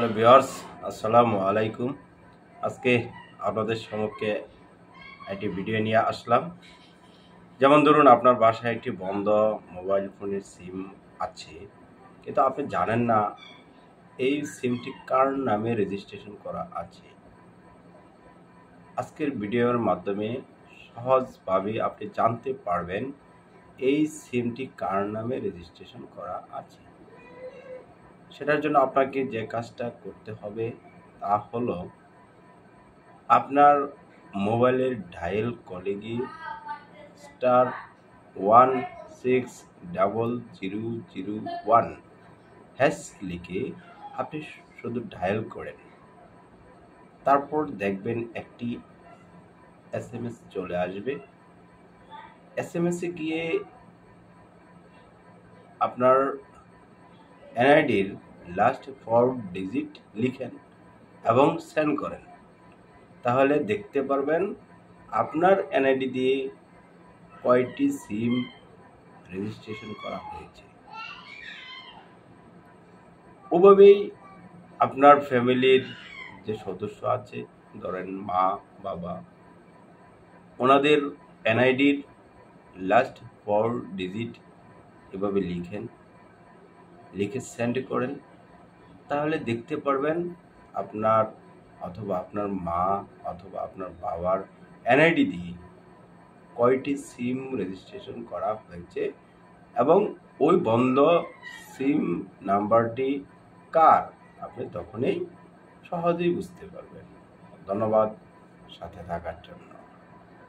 Hello viewers, আসসালামু আলাইকুম। আজকে আপনাদের সম্মুখে একটি ভিডিও নিয়ে আসলাম। যেমন ধরুন, আপনার বাসায় একটি বন্ধ মোবাইল ফোনের সিম আছে, কিন্তু আপনি জানেন না এই সিমটি কার নামে রেজিস্ট্রেশন করা আছে। আজকের ভিডিওর মাধ্যমে সহজভাবে আপনি জানতে পারবেন এই সিমটি কার নামে রেজিস্ট্রেশন করা আছে। সেটার জন্য আপনাকে যে কাজটা করতে হবে তা হলো, আপনার মোবাইলের ডায়াল কলে গিয়ে *1600001# লিখে আপনি শুধু ডায়াল করেন। তারপর দেখবেন একটি SMS চলে আসবে। SMS-এ গিয়ে আপনার NID-র লাস্ট 4 ডিজিট লিখেন এবং সেন্ড করেন। তাহলে দেখতে পারবেন আপনার NID দিয়ে কয়টি সিম রেজিস্ট্রেশন করা হয়েছে। ওভাবেই আপনার ফ্যামিলির যে সদস্য আছে, ধরেন মা, বাবা, ওনাদের NID-র লাস্ট 4 ডিজিট এভাবে লিখে সেন্ড করেন। তাহলে দেখতে পারবেন আপনার অথবা আপনার মা অথবা আপনার বাবার NID দিয়ে কয়টি সিম রেজিস্ট্রেশন করা হয়েছে এবং ওই বন্ধ সিম নাম্বারটি কার, আপনি তখনই সহজেই বুঝতে পারবেন। ধন্যবাদ সাথে থাকার জন্য।